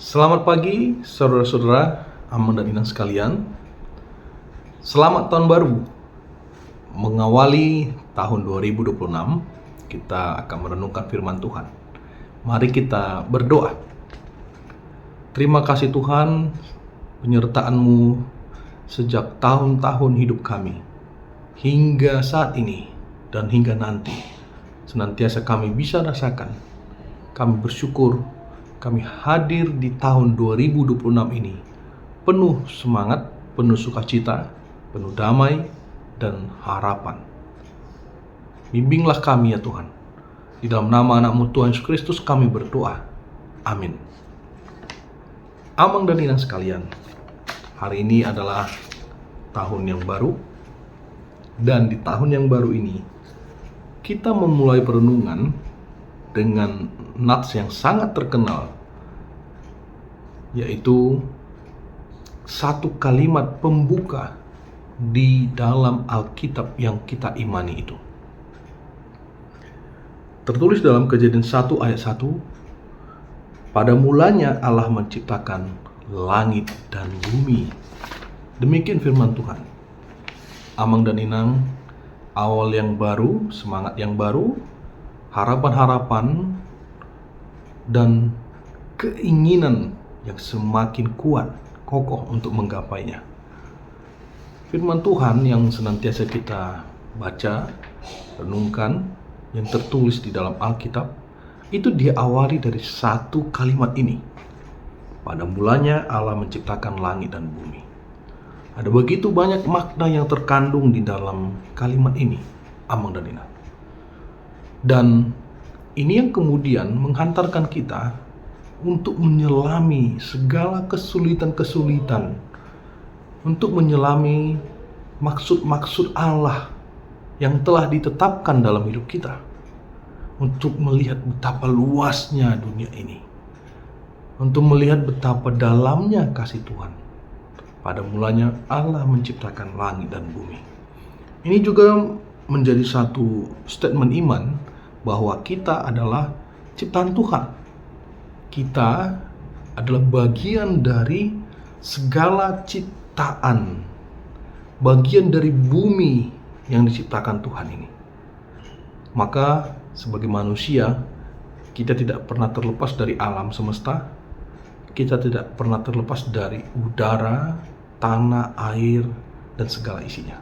Selamat pagi, saudara-saudara, Amang dan Inang sekalian. Selamat tahun baru. Mengawali tahun 2026, kita akan merenungkan firman Tuhan. Mari kita berdoa. Terima kasih Tuhan, penyertaan-Mu sejak tahun-tahun hidup kami, hingga saat ini dan hingga nanti. Senantiasa kami bisa rasakan. Kami bersyukur kami hadir di tahun 2026 ini penuh semangat, penuh sukacita, penuh damai dan harapan. Bimbinglah kami ya Tuhan. Di dalam nama anak-Mu Tuhan Yesus Kristus kami berdoa. Amin. Amang dan Inang sekalian, hari ini adalah tahun yang baru. Dan di tahun yang baru ini kita memulai perenungan dengan nats yang sangat terkenal, yaitu satu kalimat pembuka di dalam Alkitab yang kita imani itu. Tertulis dalam Kejadian 1 ayat 1, pada mulanya Allah menciptakan langit dan bumi. Demikian firman Tuhan. Amang dan Inang, awal yang baru, semangat yang baru, harapan-harapan dan keinginan yang semakin kuat, kokoh untuk menggapainya. Firman Tuhan yang senantiasa kita baca, renungkan, yang tertulis di dalam Alkitab, itu diawali dari satu kalimat ini. Pada mulanya Allah menciptakan langit dan bumi. Ada begitu banyak makna yang terkandung di dalam kalimat ini, Amang dan Inang. Dan ini yang kemudian menghantarkan kita untuk menyelami segala kesulitan-kesulitan, untuk menyelami maksud-maksud Allah yang telah ditetapkan dalam hidup kita, untuk melihat betapa luasnya dunia ini, untuk melihat betapa dalamnya kasih Tuhan. Pada mulanya Allah menciptakan langit dan bumi. Ini juga menjadi satu statement iman bahwa kita adalah ciptaan Tuhan. Kita adalah bagian dari segala ciptaan, bagian dari bumi yang diciptakan Tuhan ini. Maka sebagai manusia, kita tidak pernah terlepas dari alam semesta. Kita tidak pernah terlepas dari udara, tanah, air, dan segala isinya.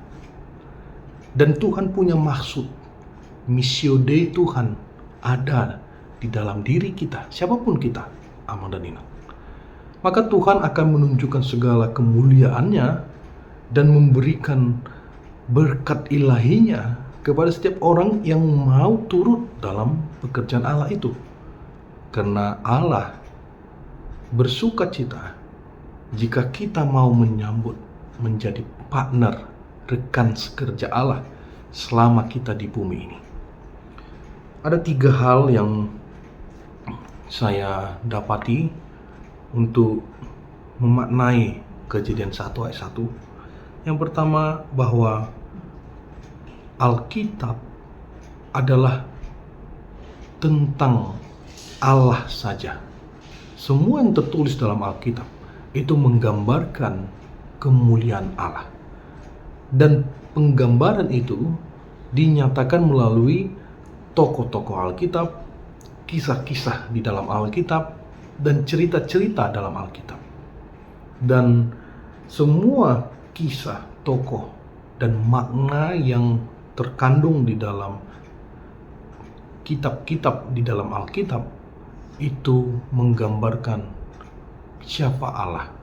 Dan Tuhan punya maksud. Missio Dei Tuhan ada di dalam diri kita, siapapun kita, Amang dan Inang. Maka Tuhan akan menunjukkan segala kemuliaannya dan memberikan berkat ilahinya kepada setiap orang yang mau turut dalam pekerjaan Allah itu. Karena Allah bersukacita jika kita mau menyambut menjadi partner, rekan sekerja Allah selama kita di bumi ini. Ada 3 hal yang saya dapati untuk memaknai Kejadian 1 ayat 1. Yang pertama, bahwa Alkitab adalah tentang Allah saja. Semua yang tertulis dalam Alkitab itu menggambarkan kemuliaan Allah. Dan penggambaran itu dinyatakan melalui tokoh-tokoh Alkitab, kisah-kisah di dalam Alkitab, dan cerita-cerita dalam Alkitab. Dan semua kisah, tokoh, dan makna yang terkandung di dalam kitab-kitab di dalam Alkitab itu menggambarkan siapa Allah,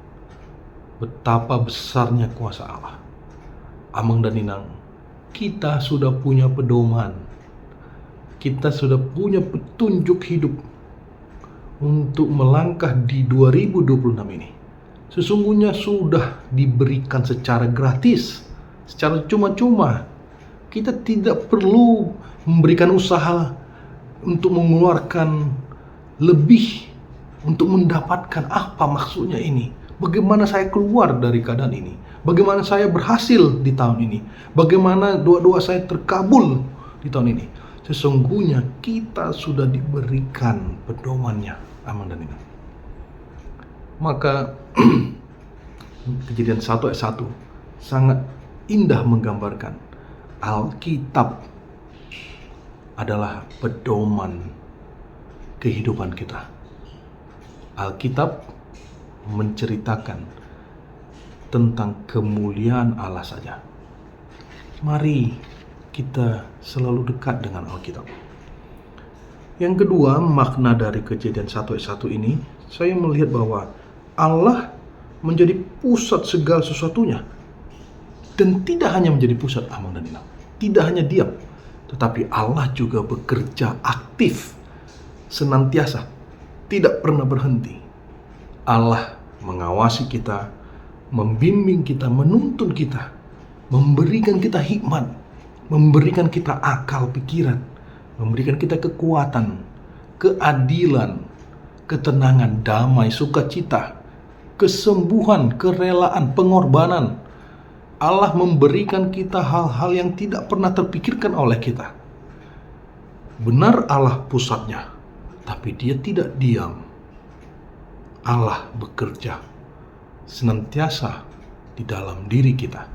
betapa besarnya kuasa Allah. Amang dan Inang, kita sudah punya pedoman. Kita sudah punya petunjuk hidup untuk melangkah di 2026 ini. Sesungguhnya sudah diberikan secara gratis, secara cuma-cuma. Kita tidak perlu memberikan usaha untuk mengeluarkan lebih untuk mendapatkan apa maksudnya ini. Bagaimana saya keluar dari keadaan ini? Bagaimana saya berhasil di tahun ini? Bagaimana doa-doa saya terkabul di tahun ini? Sesungguhnya kita sudah diberikan pedomannya, Amang dan Inang. Maka Kejadian 1 ayat 1 sangat indah menggambarkan Alkitab adalah pedoman kehidupan kita. Alkitab menceritakan tentang kemuliaan Allah saja. Mari kita selalu dekat dengan Alkitab. Yang kedua, makna dari Kejadian 1 ayat 1 ini, saya melihat bahwa Allah menjadi pusat segala sesuatunya. Dan tidak hanya menjadi pusat amal dan inam, tidak hanya diam, tetapi Allah juga bekerja aktif, senantiasa, tidak pernah berhenti. Allah mengawasi kita, membimbing kita, menuntun kita, memberikan kita hikmat, memberikan kita akal pikiran, memberikan kita kekuatan, keadilan, ketenangan, damai, sukacita, kesembuhan, kerelaan, pengorbanan. Allah memberikan kita hal-hal yang tidak pernah terpikirkan oleh kita. Benar Allah pusatnya, tapi Dia tidak diam. Allah bekerja senantiasa di dalam diri kita.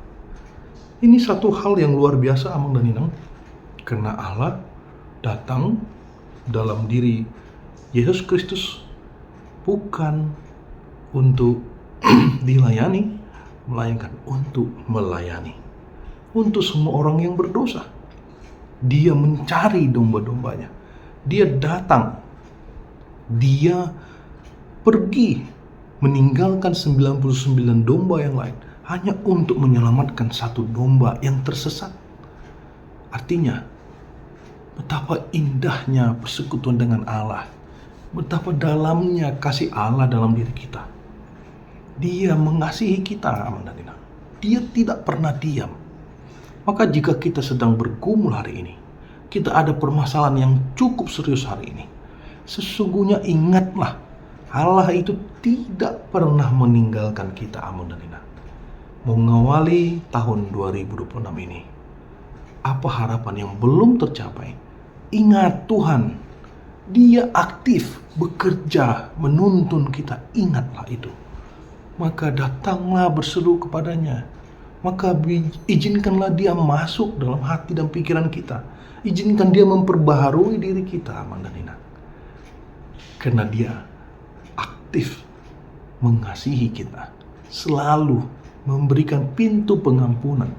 Ini satu hal yang luar biasa, Amang dan Inang, karena Allah datang dalam diri Yesus Kristus bukan untuk dilayani, melainkan untuk melayani. Untuk semua orang yang berdosa. Dia mencari domba-dombanya. Dia datang. Dia pergi meninggalkan 99 domba yang lain hanya untuk menyelamatkan satu domba yang tersesat. Artinya, betapa indahnya persekutuan dengan Allah. Betapa dalamnya kasih Allah dalam diri kita. Dia mengasihi kita, Aman dan Inang. Dia tidak pernah diam. Maka jika kita sedang bergumul hari ini, kita ada permasalahan yang cukup serius hari ini, sesungguhnya ingatlah, Allah itu tidak pernah meninggalkan kita, Aman dan Inang. Mengawali tahun 2026 ini, apa harapan yang belum tercapai? Ingat Tuhan, Dia aktif bekerja menuntun kita. Ingatlah itu. Maka datanglah berseru kepadanya. Maka izinkanlah Dia masuk dalam hati dan pikiran kita. Izinkan Dia memperbaharui diri kita, Aman dan Inang. Karena Dia aktif mengasihi kita. Selalu memberikan pintu pengampunan.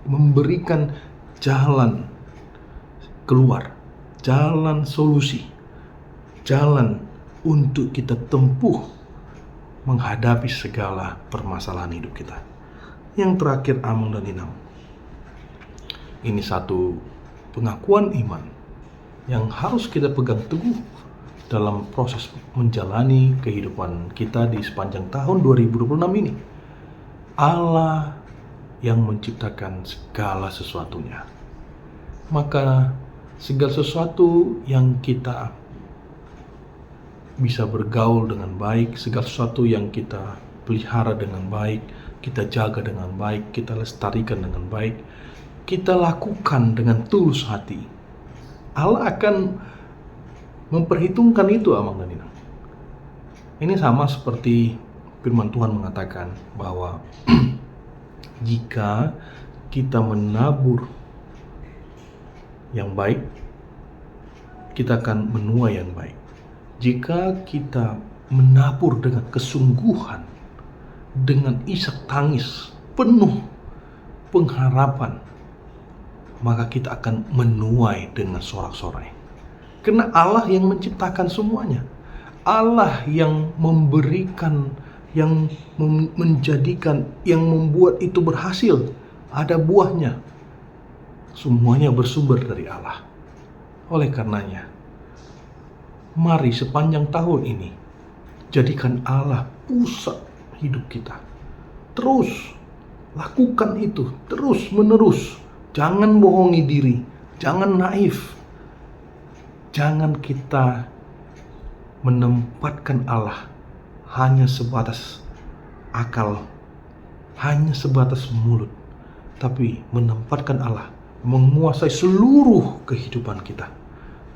Memberikan jalan keluar. Jalan solusi. Jalan untuk kita tempuh menghadapi segala permasalahan hidup kita. Yang terakhir, Amang dan Inang, ini satu pengakuan iman yang harus kita pegang teguh dalam proses menjalani kehidupan kita di sepanjang tahun 2026 ini. Allah yang menciptakan segala sesuatunya. Maka segala sesuatu yang kita bisa bergaul dengan baik, segala sesuatu yang kita pelihara dengan baik, kita jaga dengan baik, kita lestarikan dengan baik, kita lakukan dengan tulus hati, Allah akan memperhitungkan itu, Amang dan Inang. Ini sama seperti firman Tuhan mengatakan bahwa jika kita menabur yang baik, kita akan menuai yang baik. Jika kita menabur dengan kesungguhan, dengan isak tangis, penuh pengharapan, maka kita akan menuai dengan sorak-sorai. Karena Allah yang menciptakan semuanya. Allah yang memberikan, yang menjadikan, yang membuat itu berhasil. Ada buahnya. Semuanya bersumber dari Allah. Oleh karenanya, mari sepanjang tahun ini, jadikan Allah pusat hidup kita. Terus lakukan itu, terus menerus. Jangan bohongi diri, jangan naif. Jangan kita menempatkan Allah hanya sebatas akal, hanya sebatas mulut. Tapi menempatkan Allah menguasai seluruh kehidupan kita.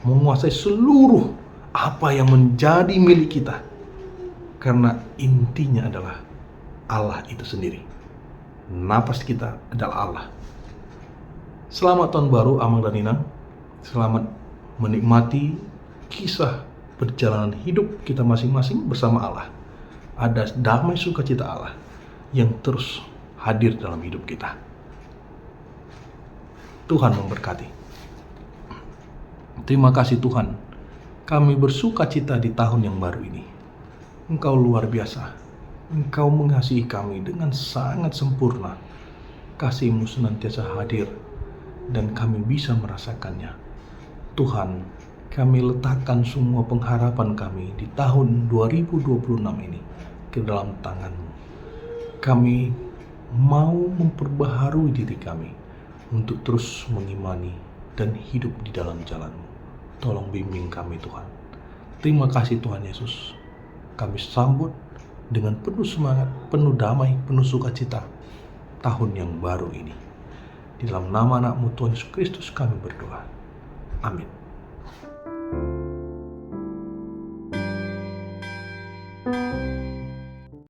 Menguasai seluruh apa yang menjadi milik kita. Karena intinya adalah Allah itu sendiri. Napas kita adalah Allah. Selamat tahun baru Amang dan Inang. Selamat menikmati kisah perjalanan hidup kita masing-masing bersama Allah. Ada damai sukacita Allah yang terus hadir dalam hidup kita. Tuhan memberkati. Terima kasih Tuhan, kami bersukacita di tahun yang baru ini. Engkau luar biasa. Engkau mengasihi kami dengan sangat sempurna. Kasih-Mu senantiasa hadir dan kami bisa merasakannya. Tuhan, kami letakkan semua pengharapan kami di tahun 2026 ini ke dalam tangan-Mu. Kami mau memperbaharui diri kami untuk terus mengimani dan hidup di dalam jalan-Mu. Tolong bimbing kami Tuhan. Terima kasih Tuhan Yesus. Kami sambut dengan penuh semangat, penuh damai, penuh sukacita tahun yang baru ini. Di dalam nama anak-Mu Tuhan Yesus Kristus kami berdoa. Amin.